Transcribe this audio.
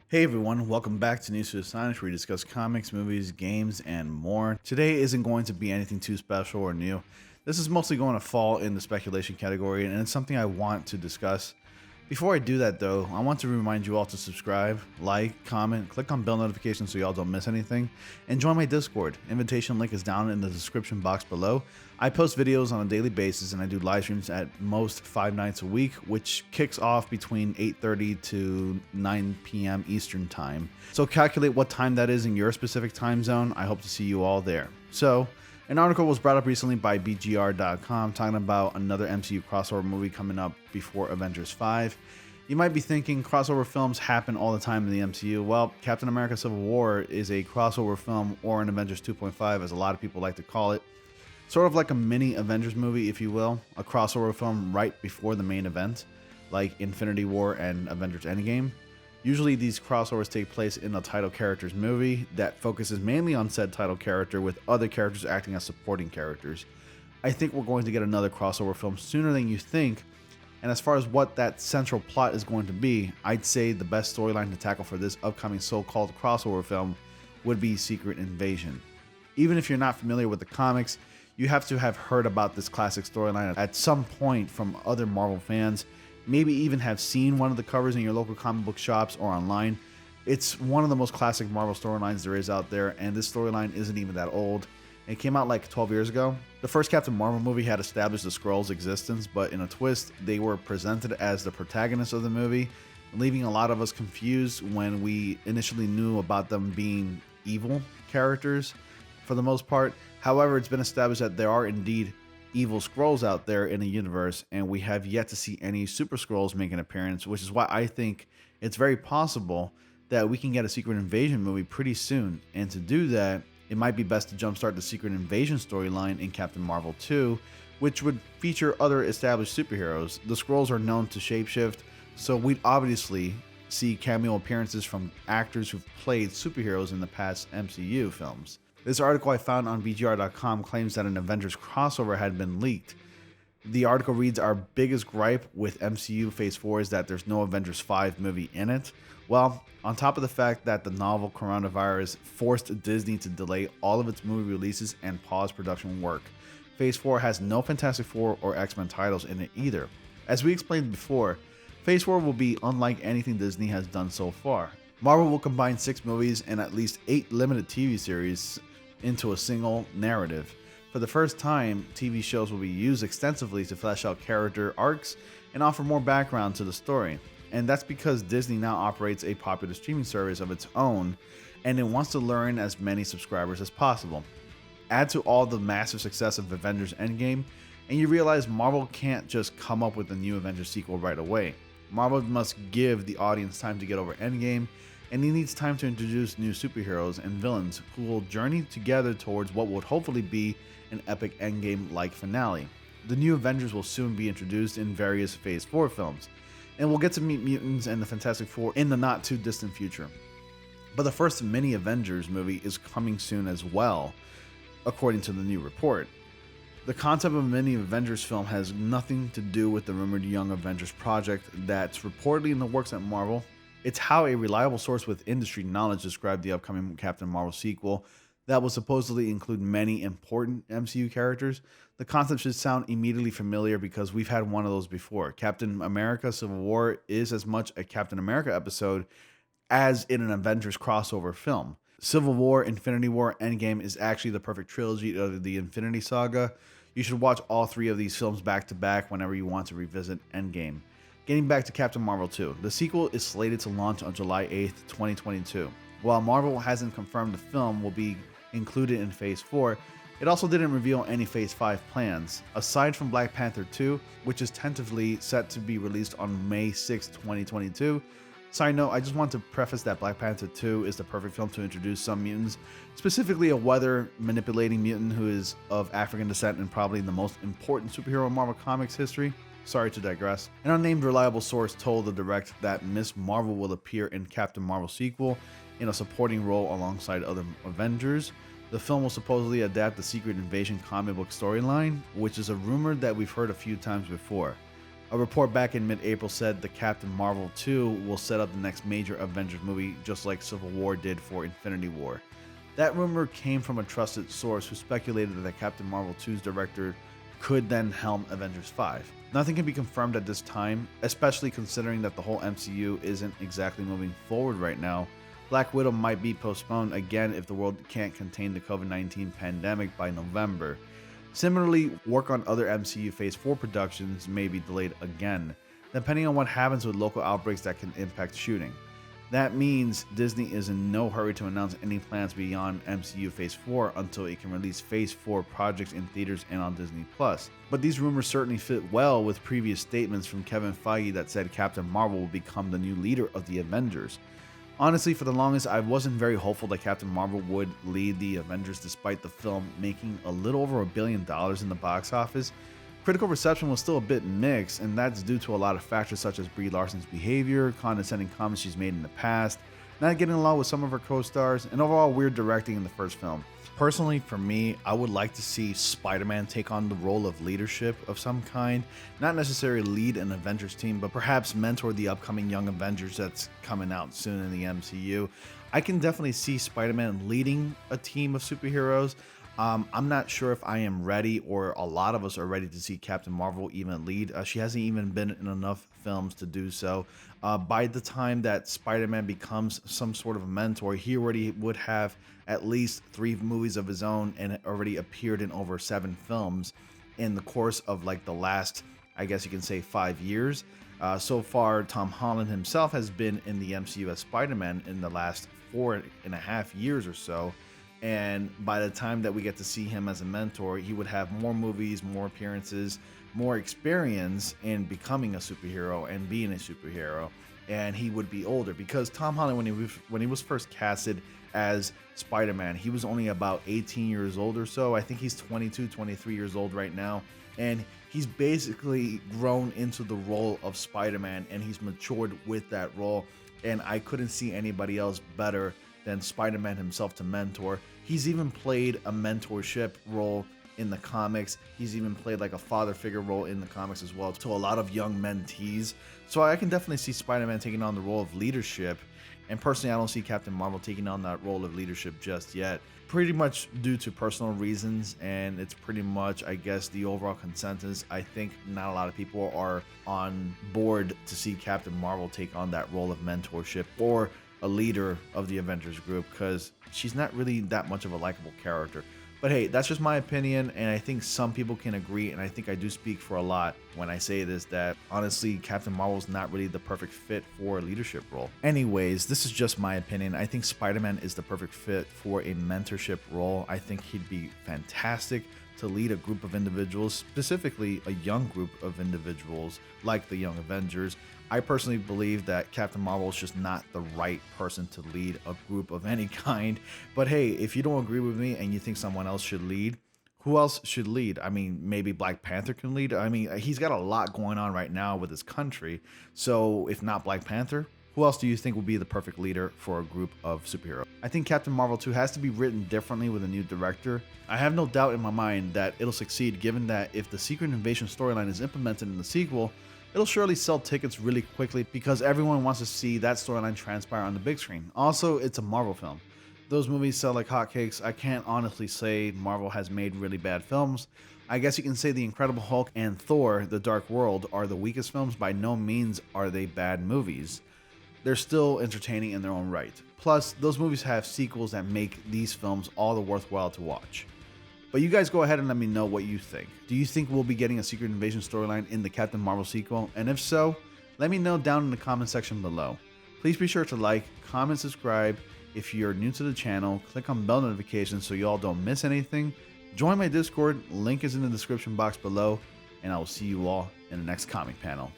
Hey everyone, welcome back to News to Astonish, where we discuss comics, movies, games, and more. Today isn't going to be anything too special or new. This is mostly going to fall in the speculation category, and it's something I want to discuss. Before I do that though, I want to remind you all to subscribe, like, comment, click on bell notifications so y'all don't miss anything, and join my Discord. Invitation link is down in the description box below. I post videos on a daily basis and I do live streams at most 5 nights a week, which kicks off between 8:30 to 9 p.m. Eastern time. So calculate what time that is in your specific time zone. I hope to see you all there. So, an article was brought up recently by BGR.com talking about another MCU crossover movie coming up before Avengers 5. You might be thinking crossover films happen all the time in the MCU. Well, Captain America Civil War is a crossover film, or an Avengers 2.5 as a lot of people like to call it. Sort of like a mini Avengers movie, if you will, a crossover film right before the main event, like Infinity War and Avengers Endgame. Usually these crossovers take place in a title character's movie that focuses mainly on said title character, with other characters acting as supporting characters. I think we're going to get another crossover film sooner than you think, and as far as what that central plot is going to be, I'd say the best storyline to tackle for this upcoming so-called crossover film would be Secret Invasion. Even if you're not familiar with the comics, you have to have heard about this classic storyline at some point from other Marvel fans, maybe even have seen one of the covers in your local comic book shops or online. It's one of the most classic Marvel storylines there is out there, and this storyline isn't even that old. It came out like 12 years ago. The first Captain Marvel movie had established the Skrulls' existence, but in a twist, they were presented as the protagonists of the movie, leaving a lot of us confused when we initially knew about them being evil characters for the most part. However, it's been established that there are indeed evil Skrulls out there in the universe, and we have yet to see any Super Skrulls make an appearance, which is why I think it's very possible that we can get a Secret Invasion movie pretty soon. And to do that, it might be best to jumpstart the Secret Invasion storyline in Captain Marvel 2, which would feature other established superheroes. The Skrulls are known to shapeshift, so we'd obviously see cameo appearances from actors who've played superheroes in the past MCU films. This article I found on BGR.com claims that an Avengers crossover had been leaked. The article reads, "Our biggest gripe with MCU Phase 4 is that there's no Avengers 5 movie in it." Well, on top of the fact that the novel coronavirus forced Disney to delay all of its movie releases and pause production work, Phase 4 has no Fantastic Four or X-Men titles in it either. As we explained before, Phase 4 will be unlike anything Disney has done so far. Marvel will combine 6 movies and at least 8 limited TV series into a single narrative. For the first time, TV shows will be used extensively to flesh out character arcs and offer more background to the story. And that's because Disney now operates a popular streaming service of its own, and it wants to lure in as many subscribers as possible. Add to all the massive success of Avengers Endgame, and you realize Marvel can't just come up with a new Avengers sequel right away. Marvel must give the audience time to get over Endgame, and he needs time to introduce new superheroes and villains who will journey together towards what would hopefully be an epic Endgame-like finale. The new Avengers will soon be introduced in various Phase 4 films, and we'll get to meet mutants and the Fantastic Four in the not-too-distant future. But the first mini Avengers movie is coming soon as well, according to the new report. The concept of a mini Avengers film has nothing to do with the rumored Young Avengers project that's reportedly in the works at Marvel. It's how a reliable source with industry knowledge described the upcoming Captain Marvel sequel that will supposedly include many important MCU characters. The concept should sound immediately familiar because we've had one of those before. Captain America Civil War is as much a Captain America episode as in an Avengers crossover film. Civil War, Infinity War, Endgame is actually the perfect trilogy of the Infinity Saga. You should watch all 3 of these films back to back whenever you want to revisit Endgame. Getting back to Captain Marvel 2, the sequel is slated to launch on July 8th, 2022. While Marvel hasn't confirmed the film will be included in Phase 4, it also didn't reveal any Phase 5 plans, aside from Black Panther 2, which is tentatively set to be released on May 6, 2022. Side note, I just want to preface that Black Panther 2 is the perfect film to introduce some mutants, specifically a weather-manipulating mutant who is of African descent and probably the most important superhero in Marvel Comics history. Sorry to digress. An unnamed reliable source told the Direct that Ms. Marvel will appear in Captain Marvel sequel in a supporting role alongside other Avengers. The film will supposedly adapt the Secret Invasion comic book storyline, which is a rumor that we've heard a few times before. A report back in mid-April said the Captain Marvel 2 will set up the next major Avengers movie, just like Civil War did for Infinity War. That rumor came from a trusted source who speculated that Captain Marvel 2's director could then helm Avengers 5. Nothing can be confirmed at this time, especially considering that the whole MCU isn't exactly moving forward right now. Black Widow might be postponed again if the world can't contain the COVID-19 pandemic by November. Similarly, work on other MCU Phase 4 productions may be delayed again, depending on what happens with local outbreaks that can impact shooting. That means Disney is in no hurry to announce any plans beyond MCU Phase 4 until it can release Phase 4 projects in theaters and on Disney+. But these rumors certainly fit well with previous statements from Kevin Feige that said Captain Marvel will become the new leader of the Avengers. Honestly, for the longest, I wasn't very hopeful that Captain Marvel would lead the Avengers despite the film making a little over $1 billion in the box office. Critical reception was still a bit mixed, and that's due to a lot of factors such as Brie Larson's behavior, condescending comments she's made in the past, not getting along with some of her co-stars, and overall weird directing in the first film. Personally, for me, I would like to see Spider-Man take on the role of leadership of some kind, not necessarily lead an Avengers team, but perhaps mentor the upcoming young Avengers that's coming out soon in the MCU. I can definitely see Spider-Man leading a team of superheroes. I'm not sure if I am ready, or a lot of us are ready to see Captain Marvel even lead. She hasn't even been in enough films to do so. By the time that Spider-Man becomes some sort of a mentor, he already would have at least 3 movies of his own and already appeared in over 7 films in the course of like the last, I guess you can say, 5 years. So far, Tom Holland himself has been in the MCU as Spider-Man in the last 4.5 years or so. And by the time that we get to see him as a mentor, he would have more movies, more appearances, more experience in becoming a superhero and being a superhero. And he would be older, because Tom Holland, when he was first casted as Spider-Man, he was only about 18 years old or so. I think he's 22, 23 years old right now. And he's basically grown into the role of Spider-Man, and he's matured with that role. And I couldn't see anybody else better than Spider-Man himself to mentor. He's even played a mentorship role in the comics. He's even played like a father figure role in the comics as well to a lot of young mentees. So I can definitely see Spider-Man taking on the role of leadership. And personally, I don't see Captain Marvel taking on that role of leadership just yet. Pretty much due to personal reasons, and it's pretty much, I guess, the overall consensus. I think not a lot of people are on board to see Captain Marvel take on that role of mentorship or a leader of the Avengers group, because she's not really that much of a likable character. But hey, that's just my opinion, and I think some people can agree, and I think I do speak for a lot when I say this, that honestly, Captain Marvel's not really the perfect fit for a leadership role. Anyways, this is just my opinion. I think Spider-Man is the perfect fit for a mentorship role. I think he'd be fantastic to lead a group of individuals, specifically a young group of individuals like the Young Avengers. I personally believe that Captain Marvel is just not the right person to lead a group of any kind. But hey, if you don't agree with me and you think someone else should lead, who else should lead? I mean, maybe Black Panther can lead. I mean, he's got a lot going on right now with his country. So if not Black Panther, who else do you think will be the perfect leader for a group of superheroes? I think Captain Marvel 2 has to be written differently with a new director. I have no doubt in my mind that it'll succeed, given that if the Secret Invasion storyline is implemented in the sequel, it'll surely sell tickets really quickly because everyone wants to see that storyline transpire on the big screen. Also, it's a Marvel film. Those movies sell like hotcakes. I can't honestly say Marvel has made really bad films. I guess you can say The Incredible Hulk and Thor: The Dark World are the weakest films. By no means are they bad movies. They're still entertaining in their own right. Plus, those movies have sequels that make these films all the worthwhile to watch. But you guys go ahead and let me know what you think. Do you think we'll be getting a Secret Invasion storyline in the Captain Marvel sequel? And if so, let me know down in the comment section below. Please be sure to like, comment, subscribe. If you're new to the channel, click on bell notifications so you all don't miss anything. Join my Discord, link is in the description box below, and I will see you all in the next comic panel.